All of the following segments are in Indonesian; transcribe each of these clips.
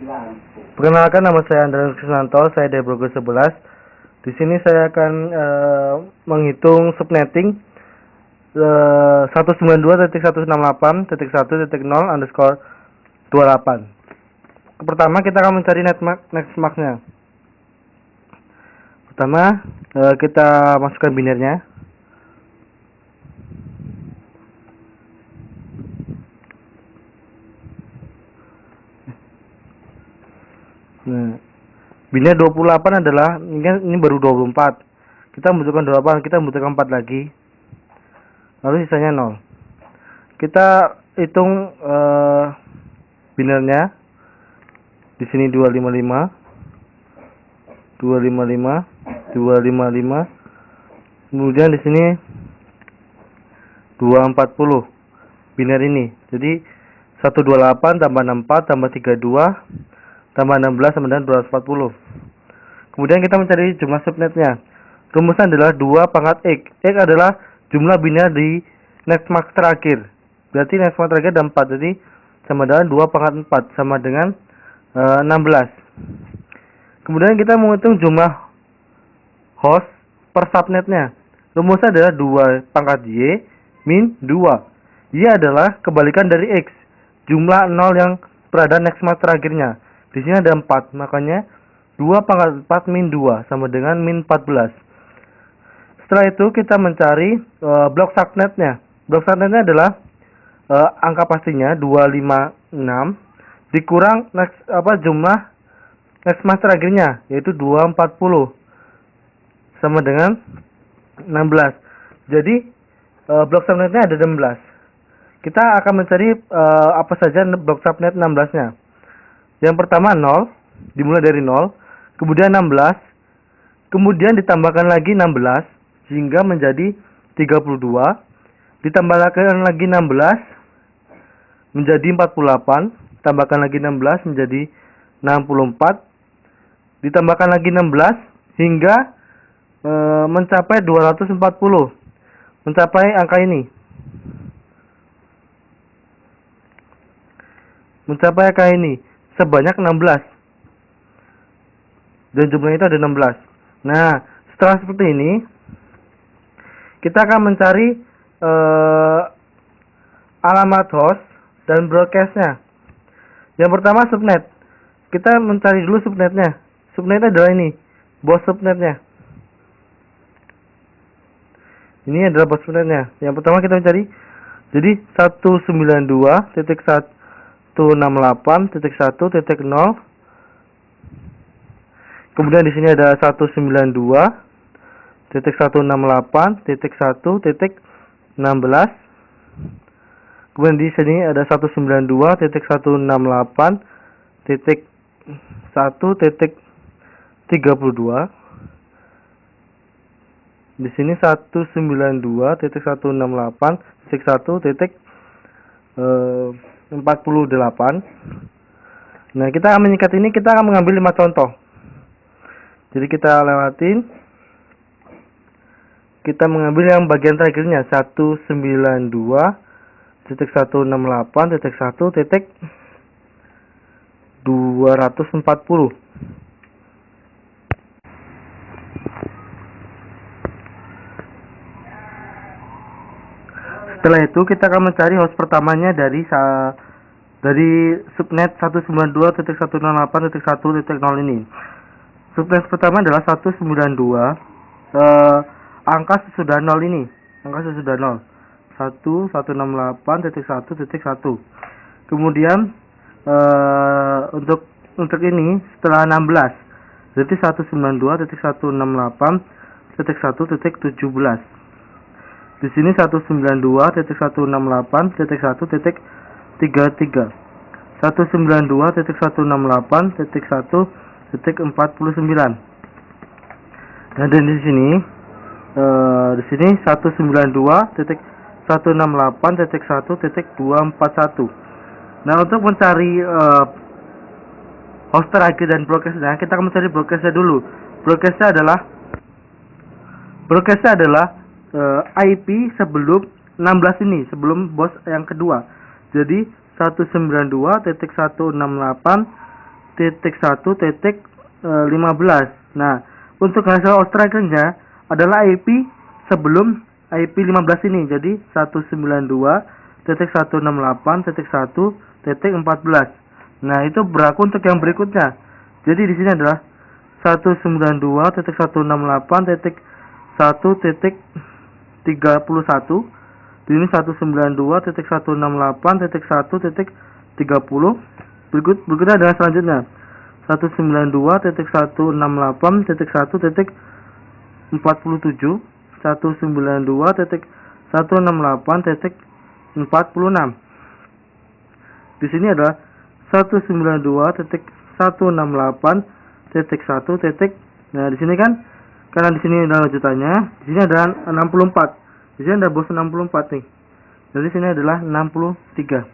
Perkenalkan, nama saya Andreas Krisnanto, saya dari Broker 11. Di sini saya akan menghitung subnetting 192.168.1.0_28. Pertama kita akan mencari nextmax-nya. Pertama kita masukkan binernya. Nah, biner 28 adalah ini baru 24. Kita membutuhkan 28, kita membutuhkan 4 lagi. Lalu sisanya 0. Kita hitung binernya. Di sini 255, 255, 255. Kemudian di sini 240 biner ini. Jadi 128 tambah 64 tambah 32 tambah 16 sama dengan 240. Kemudian kita mencari jumlah subnetnya. Rumusnya adalah 2 pangkat X. X adalah jumlah biner di nextmax terakhir. Berarti nextmax terakhir ada 4. Jadi sama dengan 2 pangkat 4 sama dengan 16. Kemudian kita menghitung jumlah host per subnetnya. Rumusnya adalah 2 pangkat Y min 2. Y adalah kebalikan dari X. Jumlah 0 yang berada nextmax terakhirnya. Di sini ada 4, makanya 2 pangkat 4 min 2 sama dengan min 14. Setelah itu kita mencari blok subnetnya. Blok subnetnya adalah angka pastinya 256 dikurang jumlah nextmax terakhirnya, yaitu 240 sama dengan 16. Jadi blok subnetnya ada 16. Kita akan mencari apa saja blok subnet 16-nya. Yang pertama 0, dimulai dari 0, kemudian 16, kemudian ditambahkan lagi 16 sehingga menjadi 32, ditambahkan lagi 16 menjadi 48, tambahkan lagi 16 menjadi 64, ditambahkan lagi 16 hingga mencapai 240, mencapai angka ini. Mencapai angka ini sebanyak 16. Dan jumlahnya itu ada 16. Nah, setelah seperti ini, kita akan mencari alamat host dan broadcastnya. Yang pertama subnet. Kita mencari dulu subnetnya. Subnetnya adalah ini, bos subnetnya. Ini adalah bos subnetnya. Yang pertama kita mencari, jadi 192.168.1.0. Kemudian di sini ada 192.168.1.16. Kemudian di sini ada 192.168.1.32. Di sini 192.168.1.48. Nah, kita akan menyikat ini, kita akan mengambil 5 contoh. Jadi kita lewatin. Kita mengambil yang bagian terakhirnya 192.168.1.240. Setelah itu kita akan mencari host pertamanya dari subnet 192.168.1.0 ini. Subnet pertama adalah 192 angka sesudah 0 ini. Angka sesudah 0. 168.1.1. Kemudian untuk ini setelah 16. Berarti 192.168.1.17. Di sini 192.168.1.33. 192.168.1.49. Nah, dan di sini 192.168.1.241. Nah, untuk mencari host terakhir dan broadcastnya, kita akan mencari broadcastnya dulu. Broadcastnya adalah IP sebelum 16 ini, sebelum bos yang kedua. Jadi 192.168 1.15. Nah, untuk hasil outridernya adalah IP sebelum IP 15 ini. Jadi 192.168.1.14. Nah, itu berlaku untuk yang berikutnya. Jadi di sini adalah 192.168.1.31. Di sini 192.168.1.30. Berikutnya adalah selanjutnya 192.168.1.47, 192.168.46. Di sini adalah 192.168.1. Nah, di sini kan karena di sini ada lanjutannya, di sini ada 64. Di sini ada bos 64 nih. Jadi sini adalah 63.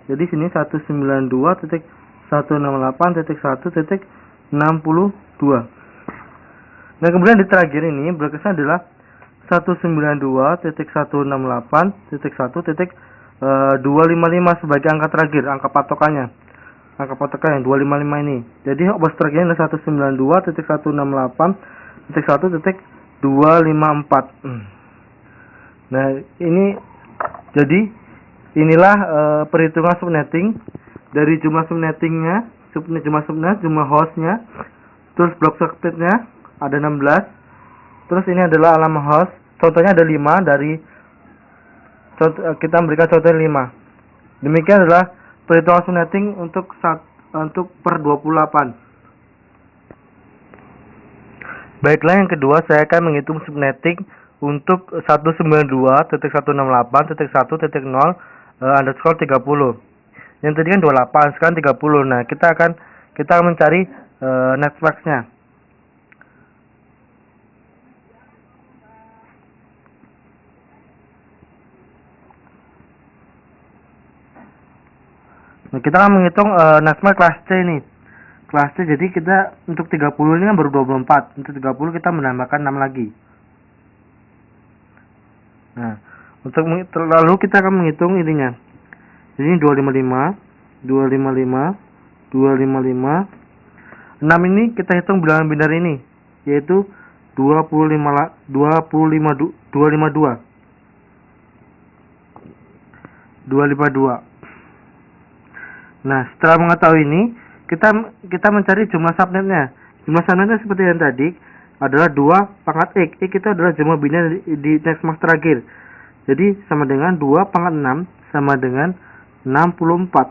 Jadi sini 192.168.1.62. Nah, kemudian di terakhir ini berkesan adalah 192.168.1.255 sebagai angka terakhir, angka patokannya. Angka patokan yang 255 ini. Jadi bos terakhirnya adalah 192.168.1.254. Nah, ini jadi inilah perhitungan subnetting dari jumlah subnettingnya, jumlah subnet, jumlah hostnya, terus blok subnetnya ada 16. Terus ini adalah alamat host. Contohnya ada 5 dari kita memberikan contoh 5. Demikian adalah perhitungan subnetting untuk per 28. Baiklah, yang kedua saya akan menghitung subnetting untuk 192.168.1.0 yang tadi kan 28, sekarang 30. Nah, kita akan mencari networknya. Nah, kita akan menghitung network kelas C ini. Kelas C, jadi kita untuk 30 ini kan baru 24. Untuk 30 kita menambahkan 6 lagi. Nah, lalu kita akan menghitung ininya. Ini 255, 255. 6 ini kita hitung bilangan binar ini, yaitu 252. Nah, setelah mengetahui ini, kita mencari jumlah subnetnya. Jumlah subnetnya seperti yang tadi adalah 2 pangkat X. X itu adalah jumlah binar di netmask terakhir. Jadi sama dengan 2 pangkat 6 sama dengan 64.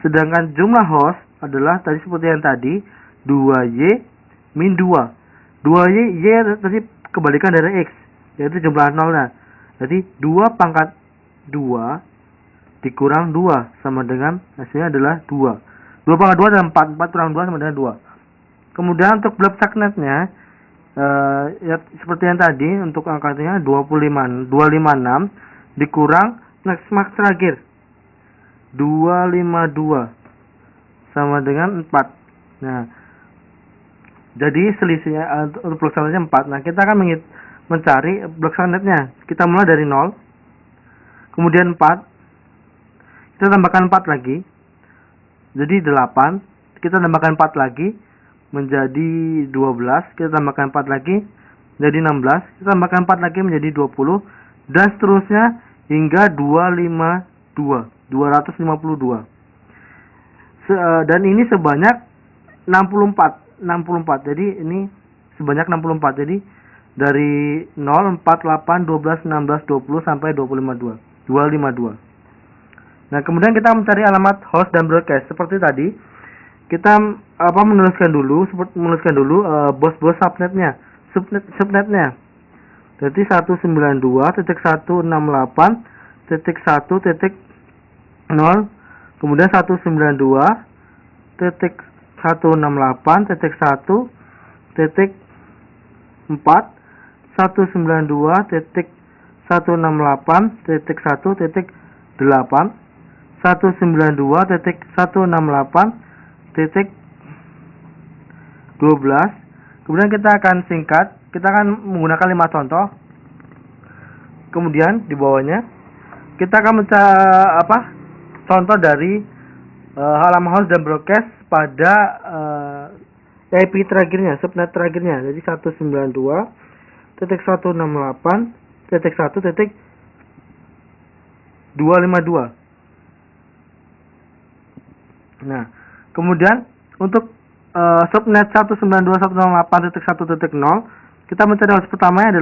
Sedangkan jumlah host adalah tadi seperti yang tadi 2Y min 2. 2Y tadi kebalikan dari X, yaitu jumlah nolnya. Jadi 2 pangkat 2 dikurang 2 sama dengan hasilnya adalah 2. 2 pangkat 2 adalah 4. 4 kurang 2 sama dengan 2. Kemudian untuk block subnetnya ya seperti yang tadi, untuk angkanya 256 dikurang netmask terakhir 252 sama dengan 4. Nah, jadi selisihnya untuk blok subnetnya 4. Nah, kita akan mencari blok subnetnya. Kita mulai dari 0, kemudian 4, kita tambahkan 4 lagi, jadi 8. Kita tambahkan 4 lagi menjadi 12. Kita tambahkan 4 lagi menjadi 16. Kita tambahkan 4 lagi menjadi 20, dan seterusnya hingga 252. Dan ini sebanyak 64. Jadi ini sebanyak 64. Jadi dari 0, 4, 8, 12, 16, 20 sampai 252. Nah, kemudian kita mencari alamat host dan broadcast. Seperti tadi, kita menuliskan dulu bos subnetnya. Subnetnya. Jadi 192.168.1.0, kemudian 192.168.1.4, 192.168.1.8, 192.168.12. Kemudian kita akan singkat, kita akan menggunakan 5 contoh. Kemudian di bawahnya kita akan contoh dari halaman host dan broadcast pada IP terakhirnya, subnet terakhirnya. Jadi 192.168.1.252. Nah, kemudian untuk subnet 192.168.1.0, kita mencari host pertamanya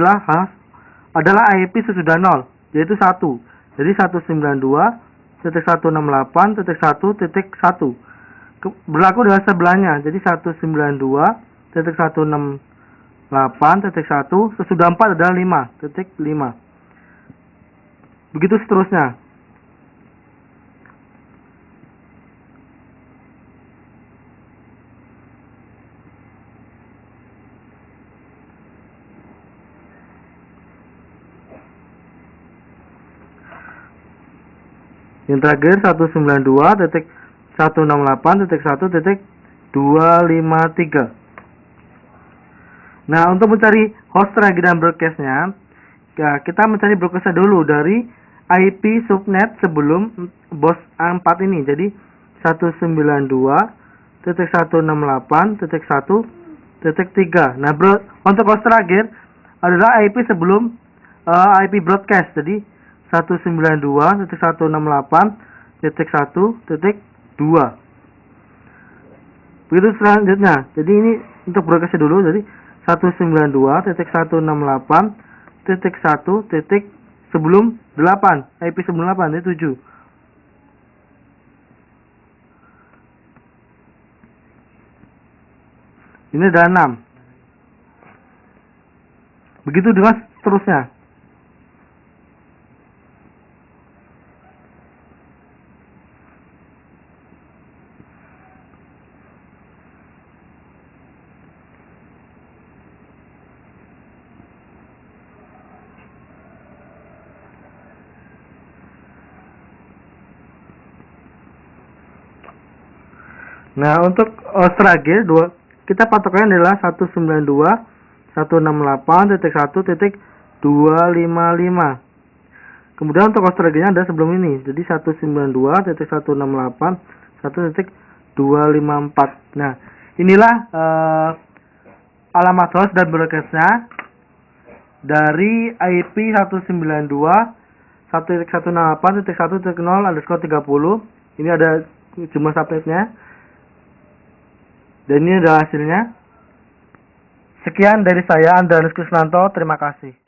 adalah IP sesudah 0, yaitu 1. Jadi 192.168.1.1 berlaku dengan sebelahnya. Jadi 192.168.1 sesudah 4 adalah 5.5. Begitu seterusnya. Yang terakhir 192.168.1.253. Nah, untuk mencari host terakhir dan broadcastnya, kita mencari broadcastnya dulu dari IP subnet sebelum bos A4 ini. Jadi 192.168.1.3. Nah, untuk host terakhir adalah IP sebelum IP broadcast. Jadi 192.168.1.2. Begitu selanjutnya. Jadi ini untuk broadcast dulu. Jadi 192.168.1 sebelum 8. IP sebelum 8 itu 7. Ini ada 6. Begitu dengan seterusnya. Nah, untuk host terakhir kita patokannya adalah 192.168.1.255. Kemudian untuk host terakhirnya ada sebelum ini. Jadi 192.168.1.254. Nah, inilah alamat host dan broadcastnya dari IP 192.168.1.0_30. Ini ada jumlah subnetnya. Dan ini adalah hasilnya. Sekian dari saya, Andreas Krisnanto. Terima kasih.